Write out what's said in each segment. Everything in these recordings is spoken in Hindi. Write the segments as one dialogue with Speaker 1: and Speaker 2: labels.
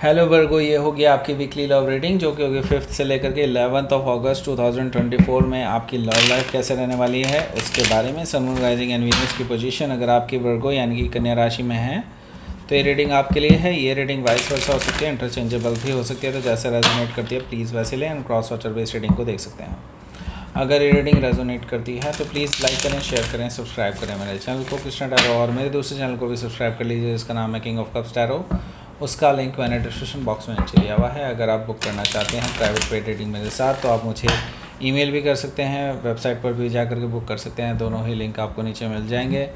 Speaker 1: हेलो वर्गो, ये हो गया आपकी वीकली लव रीडिंग जो कि होगी 5th से लेकर के 11th ऑफ अगस्त 2024 में आपकी लव लाइफ कैसे रहने वाली है उसके बारे में। सन, मून, राइजिंग एंड वीनस की पोजीशन अगर आपकी वर्गो यानी कि कन्या राशि में है तो ये रीडिंग आपके लिए है। ये रीडिंग वाइस वर्सा हो सकती है, इंटरचेंजेबल भी हो सकती है, तो जैसे रेजोनेट करती है प्लीज़ वैसे लें and cross watcher based reading को देख सकते हैं। अगर ये रीडिंग रेजोनेट करती है तो प्लीज़ लाइक करें, शेयर करें, सब्सक्राइब करें मेरे चैनल को कृष्णा टैरो, और मेरे दूसरे चैनल को भी सब्सक्राइब कर लीजिए जिसका नाम है किंग ऑफ कप्स टैरो। उसका लिंक मैंने डिस्क्रिप्शन बॉक्स में नीचे दिया हुआ है। अगर आप बुक करना चाहते हैं प्राइवेट पेड रीडिंग मेरे साथ तो आप मुझे ईमेल भी कर सकते हैं, वेबसाइट पर भी जा करके बुक कर सकते हैं। दोनों ही लिंक आपको नीचे मिल जाएंगे।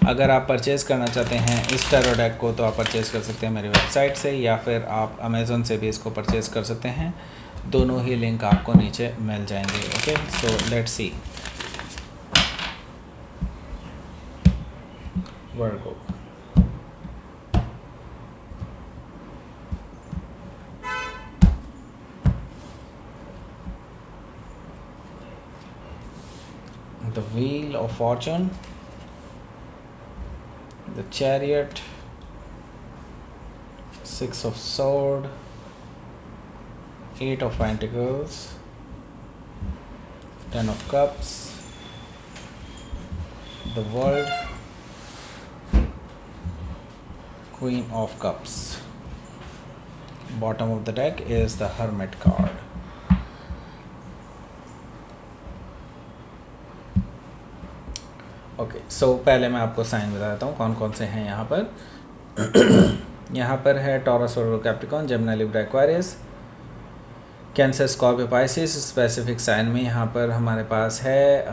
Speaker 1: अगर आप परचेज़ करना चाहते हैं इस टैरो डेक को तो आप परचेज़ कर सकते हैं मेरी वेबसाइट से, या फिर आप अमेज़ोन से भी इसको परचेज़ कर सकते हैं। दोनों ही लिंक आपको नीचे मिल जाएंगे। Okay, so let's see Virgo. The Wheel of Fortune, the Chariot, Six of Sword, Eight of Pentacles, Ten of Cups, the World, Queen of Cups. Bottom of the deck is the Hermit card. Okay, so पहले मैं आपको साइन बता देता हूँ कौन कौन से हैं यहाँ पर। यहाँ पर है Taurus, Virgo, Capricorn, Gemini, Libra, Aquarius, Cancer, Scorpio, Pisces. Specific sign में यहाँ पर हमारे पास है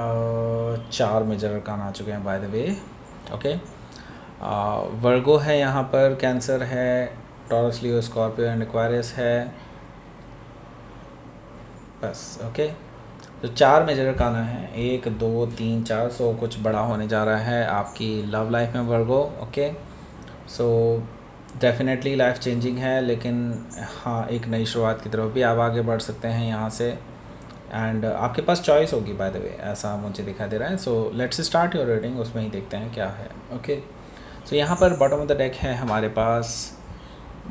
Speaker 1: 4 मेजर अरकान आ चुके हैं बाय द वे। ओके, वर्गो है यहाँ पर, कैंसर है, taurus, Leo, Scorpio and Aquarius है बस। ओके, तो 4 मेजर अरकान हैं, 1 2 3 4। सो कुछ बड़ा होने जा रहा है आपकी लव लाइफ में Virgo. Okay, so definitely life changing है, लेकिन हाँ एक नई शुरुआत की तरफ भी आप आगे बढ़ सकते हैं यहाँ से। एंड आपके पास चॉइस होगी बाय द वे, ऐसा मुझे दिखाई दे रहा है। So let's start your reading, उसमें ही देखते हैं क्या है। ओके, सो यहाँ पर बॉटम ऑफ द डेक है हमारे पास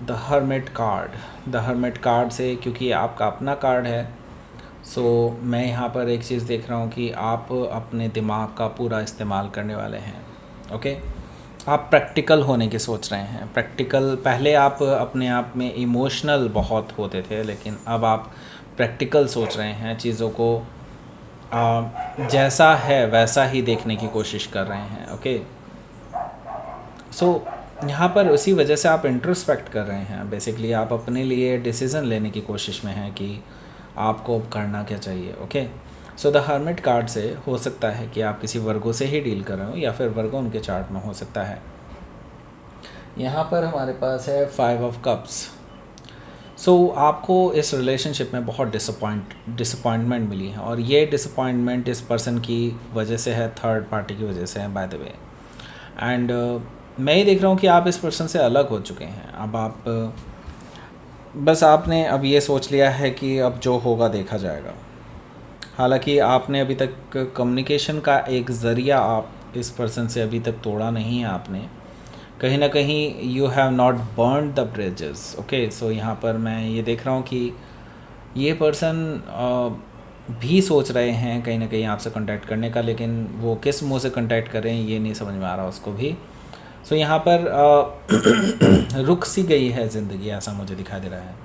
Speaker 1: the Hermit card. The Hermit card से, क्योंकि ये आपका अपना कार्ड है, सो मैं यहाँ पर एक चीज़ देख रहा हूँ कि आप अपने दिमाग का पूरा इस्तेमाल करने वाले हैं। ओके, आप प्रैक्टिकल होने की सोच रहे हैं। प्रैक्टिकल, पहले आप अपने आप में इमोशनल बहुत होते थे, लेकिन अब आप प्रैक्टिकल सोच रहे हैं, चीज़ों को जैसा है वैसा ही देखने की कोशिश कर रहे हैं। ओके, सो यहाँ पर उसी वजह से आप इंट्रोस्पेक्ट कर रहे हैं। बेसिकली आप अपने लिए डिसीज़न लेने की कोशिश में हैं कि आपको अब करना क्या चाहिए। Okay, so the Hermit card से हो सकता है कि आप किसी वर्गो से ही डील कर रहे हो, या फिर वर्गो उनके चार्ट में हो सकता है। यहाँ पर हमारे पास है 5 ऑफ कप्स। सो आपको इस रिलेशनशिप में बहुत डिसअपॉइंटमेंट मिली है, और ये डिसअपॉइंटमेंट इस पर्सन की वजह से है, थर्ड पार्टी की वजह से है बाय द वे। एंड मैं ये देख रहा हूँ कि आप इस पर्सन से अलग हो चुके हैं। अब आप बस आपने अब ये सोच लिया है कि अब जो होगा देखा जाएगा। हालांकि आपने अभी तक कम्युनिकेशन का एक ज़रिया आप इस पर्सन से अभी तक तोड़ा नहीं है। आपने कहीं ना कहीं you have not burn the bridges. Okay, so यहाँ पर मैं ये देख रहा हूँ कि ये पर्सन भी सोच रहे हैं कहीं ना कहीं आपसे कांटेक्ट करने का, लेकिन वो किस मुंह से कांटेक्ट कर रहे हैं ये नहीं समझ में आ रहा उसको भी। सो यहाँ पर रुक सी गई है ज़िंदगी, ऐसा मुझे दिखाई दे रहा है।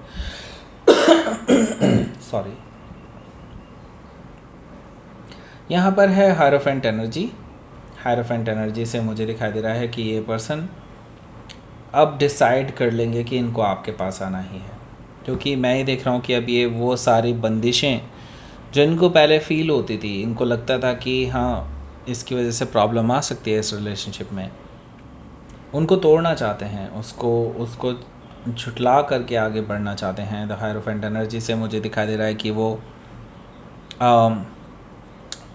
Speaker 1: सॉरी, यहाँ पर है हायरोफेंट एनर्जी। हायरोफेंट एनर्जी से मुझे दिखाई दे रहा है कि ये पर्सन अब डिसाइड कर लेंगे कि इनको आपके पास आना ही है, क्योंकि मैं ये देख रहा हूँ कि अब ये वो सारी बंदिशें जो इनको पहले फील होती थी, इनको लगता था कि हाँ इसकी वजह से प्रॉब्लम आ सकती है इस रिलेशनशिप में, उनको तोड़ना चाहते हैं, उसको झुटला करके आगे बढ़ना चाहते हैं। द हायरोफेंट एनर्जी से मुझे दिखाई दे रहा है कि वो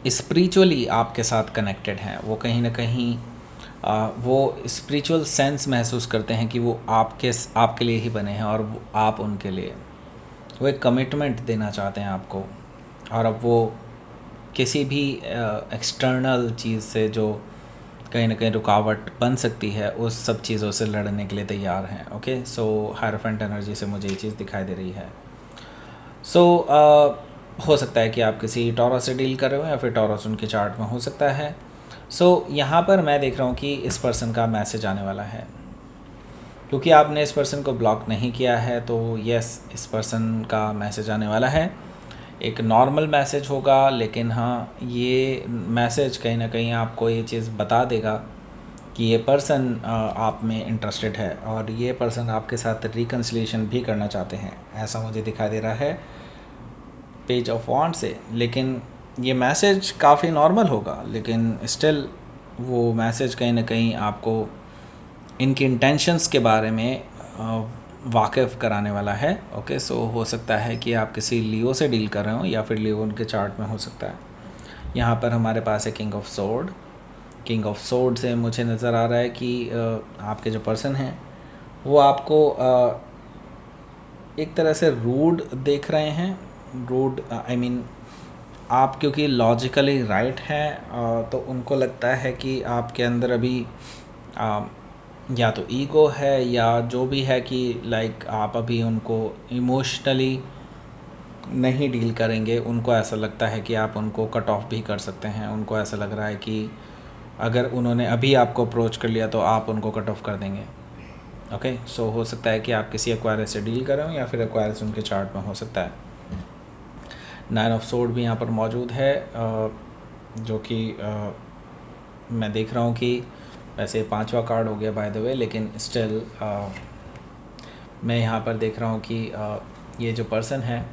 Speaker 1: स्पिरिचुअली आपके साथ कनेक्टेड हैं। वो कहीं ना कहीं वो स्पिरिचुअल सेंस महसूस करते हैं कि वो आपके लिए ही बने हैं, और आप उनके लिए। वो एक कमिटमेंट देना चाहते हैं आपको, और अब वो किसी भी एक्सटर्नल चीज़ से जो कहीं ना कहीं रुकावट बन सकती है, उस सब चीज़ों से लड़ने के लिए तैयार हैं। ओके, सो हायरफेंट एनर्जी से मुझे ये चीज़ दिखाई दे रही है। सो हो सकता है कि आप किसी टॉरस से डील कर रहे हो या फिर टॉरस उनके चार्ट में हो सकता है। सो यहाँ पर मैं देख रहा हूँ कि इस पर्सन का मैसेज आने वाला है, क्योंकि आपने इस पर्सन को ब्लॉक नहीं किया है तो यस, इस पर्सन का मैसेज आने वाला है। एक नॉर्मल मैसेज होगा, लेकिन हाँ, ये मैसेज कहीं ना कहीं आपको ये चीज़ बता देगा कि ये पर्सन आप में इंटरेस्टेड है और ये पर्सन आपके साथ रिकन्सिलिएशन भी करना चाहते हैं, ऐसा मुझे दिखाई दे रहा है पेज ऑफ वॉन्ड से। लेकिन ये मैसेज काफ़ी नॉर्मल होगा, लेकिन स्टिल वो मैसेज कहीं ना कहीं आपको इनकी इंटेंशंस के बारे में वाकिफ़ कराने वाला है। ओके, सो हो सकता है कि आप किसी लियो से डील कर रहे हो या फिर लियो उनके चार्ट में हो सकता है। यहाँ पर हमारे पास है king of sword. King of sword से मुझे नज़र आ रहा है कि आपके जो पर्सन हैं वो आपको एक तरह से रूड देख रहे हैं। रूड आई मीन, आप क्योंकि लॉजिकली राइट हैं तो उनको लगता है कि आपके अंदर अभी या तो ईगो है या जो भी है कि लाइक आप अभी उनको इमोशनली नहीं डील करेंगे। उनको ऐसा लगता है कि आप उनको कट ऑफ भी कर सकते हैं। उनको ऐसा लग रहा है कि अगर उन्होंने अभी आपको अप्रोच कर लिया तो आप उनको कट ऑफ कर देंगे। ओके, सो हो सकता है कि आप किसी एक्वायरस से डील कर रहे हो या फिर एक्वायरस उनके चार्ट में हो सकता है। 9 ऑफ सोर्ड भी यहाँ पर मौजूद है, जो कि मैं देख रहा हूँ कि वैसे 5वां कार्ड हो गया बाय द वे, लेकिन स्टिल मैं यहाँ पर देख रहा हूँ कि ये जो पर्सन है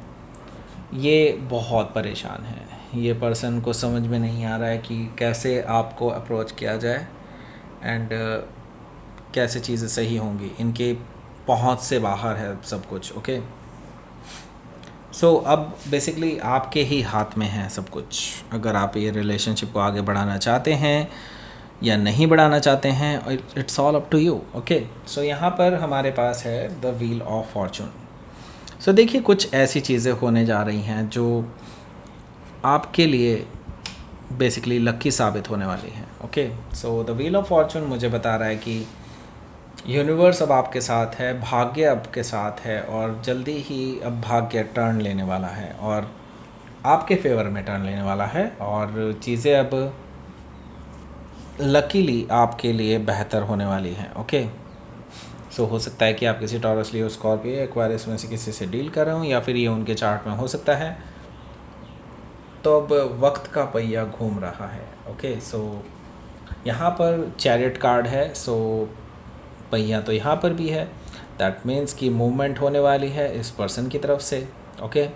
Speaker 1: ये बहुत परेशान है। ये पर्सन को समझ में नहीं आ रहा है कि कैसे आपको अप्रोच किया जाए एंड कैसे चीज़ें सही होंगी। इनके पहुंच से बाहर है सब कुछ। ओके, सो अब बेसिकली आपके ही हाथ में है सब कुछ। अगर आप ये रिलेशनशिप को आगे बढ़ाना चाहते हैं या नहीं बढ़ाना चाहते हैं, it's all up to you. Okay, so यहाँ पर हमारे पास है the wheel of fortune. So देखिए, कुछ ऐसी चीज़ें होने जा रही हैं जो आपके लिए बेसिकली लकी साबित होने वाली हैं। Okay, so the wheel of Fortune मुझे बता रहा है कि यूनिवर्स अब आपके साथ है, भाग्य आपके साथ है और जल्दी ही अब भाग्य टर्न लेने वाला है और आपके फेवर में टर्न लेने वाला है और चीज़ें अब लकीली आपके लिए बेहतर होने वाली हैं। ओके, सो हो सकता है कि आप किसी टॉरस, लियो, स्कॉर्पियो, एक्वायरस में से किसी से डील कर रहे हो या फिर ये उनके चार्ट में हो सकता है। तो अब वक्त का पहिया घूम रहा है। ओके, सो यहाँ पर चैरियट कार्ड है, सो पहिया तो यहाँ पर भी है। दैट मीन्स कि मूवमेंट होने वाली है इस पर्सन की तरफ से। ओके,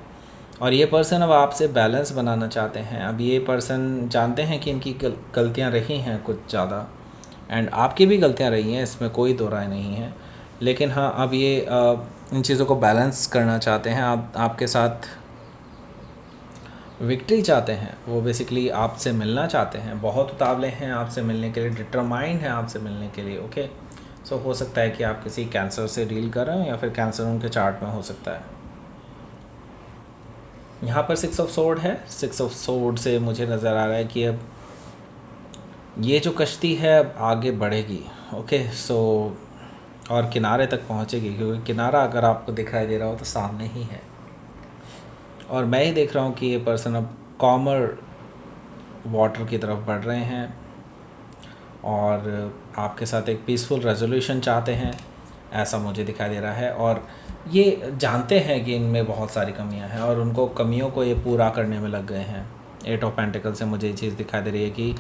Speaker 1: और ये पर्सन अब आपसे बैलेंस बनाना चाहते हैं। अब ये पर्सन जानते हैं कि इनकी गलतियाँ रही हैं कुछ ज़्यादा एंड आपकी भी गलतियाँ रही हैं, इसमें कोई दो राय नहीं है। लेकिन हाँ, अब ये इन चीज़ों को बैलेंस करना चाहते हैं। आप आपके साथ विक्ट्री चाहते हैं। वो बेसिकली आपसे मिलना चाहते हैं, बहुत उतावले हैं आपसे मिलने के लिए, डिटरमाइंड हैं आपसे मिलने के लिए। ओके, सो हो सकता है कि आप किसी कैंसर से डील कर रहे हो या फिर कैंसर उनके चार्ट में हो सकता है। यहाँ पर 6 ऑफ सोर्ड है। 6 ऑफ सोर्ड से मुझे नज़र आ रहा है कि अब ये जो कश्ती है अब आगे बढ़ेगी। ओके, सो और किनारे तक पहुँचेगी, क्योंकि किनारा अगर आपको दिखाई दे रहा हो तो सामने ही है। और मैं ही देख रहा हूँ कि ये पर्सन अब कॉमर वाटर की तरफ बढ़ रहे हैं और आपके साथ एक पीसफुल रेजोल्यूशन चाहते हैं, ऐसा मुझे दिखाई दे रहा है। और ये जानते हैं कि इनमें बहुत सारी कमियां हैं और उनको कमियों को ये पूरा करने में लग गए हैं। 8 ऑफ पेंटिकल से मुझे ये चीज़ दिखाई दे रही है कि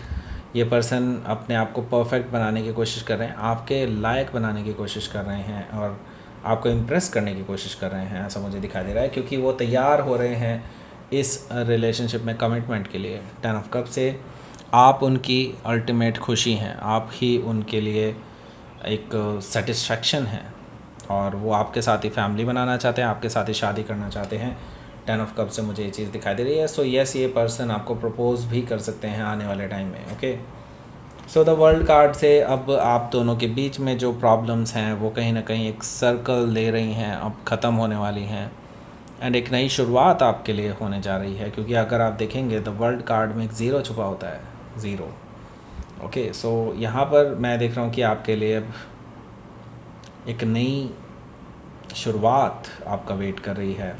Speaker 1: ये पर्सन अपने आप को परफेक्ट बनाने की कोशिश कर रहे हैं, आपके लायक बनाने की कोशिश कर रहे हैं और आपको इम्प्रेस करने की कोशिश कर रहे हैं, ऐसा मुझे दिखाई दे रहा है। क्योंकि वो तैयार हो रहे हैं इस रिलेशनशिप में कमिटमेंट के लिए। 10 ऑफ कप से आप उनकी अल्टीमेट खुशी हैं, आप ही उनके लिए एक सेटिस्फेक्शन है और वो आपके साथ ही फैमिली बनाना चाहते हैं, आपके साथ ही शादी करना चाहते हैं। 10 ऑफ कप से मुझे ये चीज़ दिखाई दे रही है। सो यस, ये पर्सन आपको प्रपोज भी कर सकते हैं आने वाले टाइम में। Okay, so the world card से अब आप दोनों के बीच में जो प्रॉब्लम्स हैं वो कहीं ना कहीं एक सर्कल ले रही हैं, अब ख़त्म होने वाली हैं एंड एक नई शुरुआत आपके लिए होने जा रही है। क्योंकि अगर आप देखेंगे द वर्ल्ड कार्ड में एक ज़ीरो छुपा होता है, ज़ीरो। ओके, सो यहाँ पर मैं देख रहा हूँ कि आपके लिए अब एक नई शुरुआत आपका वेट कर रही है।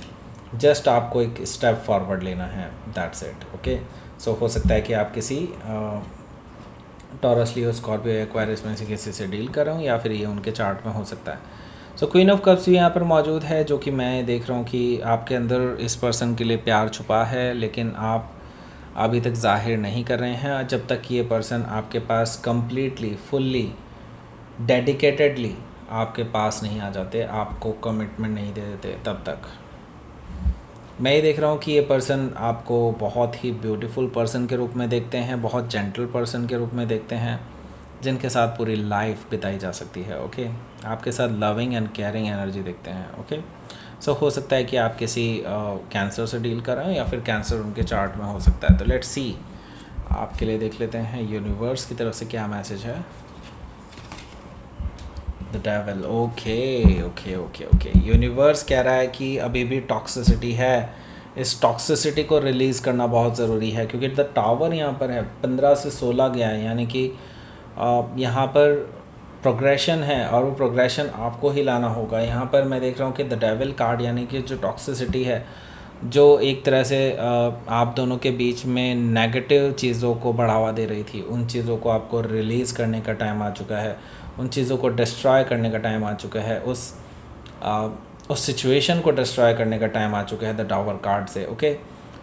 Speaker 1: जस्ट आपको एक स्टेप फॉरवर्ड लेना है, दैट्स इट। ओके, सो हो सकता है कि आप किसी टॉरस, लियो, स्कॉर्पियो, एक्वायरियस में से किसी से डील कर रहा हूँ, या फिर ये उनके चार्ट में हो सकता है। सो क्वीन ऑफ कप्स भी यहाँ पर मौजूद है, जो कि मैं देख रहा हूँ कि आपके अंदर इस पर्सन के लिए प्यार छुपा है, लेकिन आप अभी तक जाहिर नहीं कर रहे हैं। जब तक कि ये पर्सन आपके पास कंप्लीटली, फुल्ली, डेडिकेटेडली आपके पास नहीं आ जाते, आपको कमिटमेंट नहीं दे देते, तब तक मैं ये देख रहा हूँ कि ये पर्सन आपको बहुत ही ब्यूटीफुल पर्सन के रूप में देखते हैं, बहुत जेंटल पर्सन के रूप में देखते हैं, जिनके साथ पूरी लाइफ बिताई जा सकती है। ओके, आपके साथ लविंग एंड केयरिंग एनर्जी देखते हैं। ओके, सो हो सकता है कि आप किसी कैंसर से डील कर रहे हो, या फिर कैंसर उनके चार्ट में हो सकता है। तो लेट्स सी, आपके लिए देख लेते हैं यूनिवर्स की तरफ से क्या मैसेज है। The devil, okay okay okay okay. Universe कह रहा है कि अभी भी टॉक्सिसिटी है, इस टॉक्सिसिटी को रिलीज़ करना बहुत ज़रूरी है, क्योंकि द टावर यहाँ पर है, 15 से 16 गया है, यानी कि यहाँ पर प्रोग्रेशन है, और वो प्रोग्रेशन आपको ही लाना होगा। यहाँ पर मैं देख रहा हूँ कि द डेविल कार्ड, यानी कि जो टॉक्सिसिटी है, जो एक तरह से आप दोनों के बीच में नेगेटिव चीज़ों को बढ़ावा दे रही थी, उन चीज़ों को आपको रिलीज़ करने का टाइम आ चुका है, उन चीज़ों को डिस्ट्रॉय करने का टाइम आ चुका है, उस सिचुएशन को डिस्ट्रॉय करने का टाइम आ चुका है द टावर कार्ड से। ओके,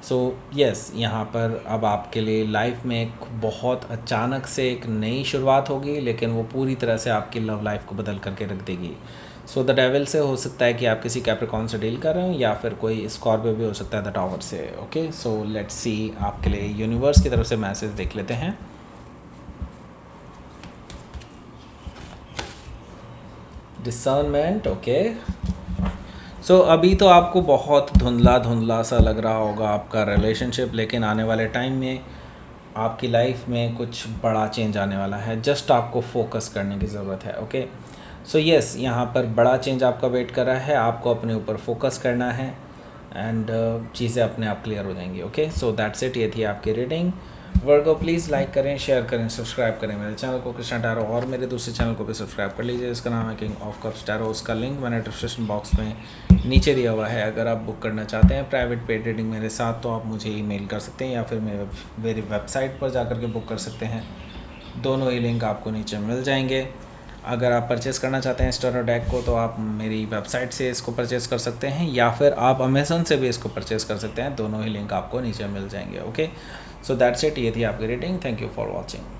Speaker 1: सो यस, यहाँ पर अब आपके लिए लाइफ में एक बहुत अचानक से एक नई शुरुआत होगी, लेकिन वो पूरी तरह से आपकी लव लाइफ को बदल करके रख देगी। सो द डेविल से हो सकता है कि आप किसी कैप्रिकॉर्न से डील कर रहे हो, या फिर कोई स्कॉर्पियो भी हो सकता है द टावर से। ओके, सो लेट्स सी, आपके लिए यूनिवर्स की तरफ से मैसेज देख लेते हैं। Discernment, okay. सो अभी तो आपको बहुत धुंधला धुंधला सा लग रहा होगा आपका रिलेशनशिप, लेकिन आने वाले टाइम में आपकी लाइफ में कुछ बड़ा चेंज आने वाला है। जस्ट आपको फोकस करने की ज़रूरत है। ओके, सो यस, यहाँ पर बड़ा चेंज आपका वेट कर रहा है, आपको अपने ऊपर फोकस करना है, एंड चीज़ें अपने आप क्लियर हो जाएंगी। ओके, सो दैट्स इट, ये थी आपकी रीडिंग। वर्गो प्लीज़ लाइक करें, शेयर करें, सब्सक्राइब करें मेरे चैनल को कृष्णा टैरो, और मेरे दूसरे चैनल को भी सब्सक्राइब कर लीजिए, इसका नाम है किंग ऑफ कप्स टैरो। उसका लिंक मैंने डिस्क्रिप्शन बॉक्स में नीचे दिया हुआ है। अगर आप बुक करना चाहते हैं प्राइवेट पेड रीडिंग मेरे साथ, तो आप मुझे ईमेल कर सकते हैं, या फिर मेरी वेबसाइट पर जाकर के बुक कर सकते हैं। दोनों ही लिंक आपको नीचे मिल जाएंगे। अगर आप परचेज़ करना चाहते हैं स्टारो डेक को, तो आप मेरी वेबसाइट से इसको परचेज़ कर सकते हैं, या फिर आप अमेज़न से भी इसको परचेज़ कर सकते हैं। दोनों ही लिंक आपको नीचे मिल जाएंगे। ओके, सो दैट्स इट, ये थी आपकी reading. Thank you for watching.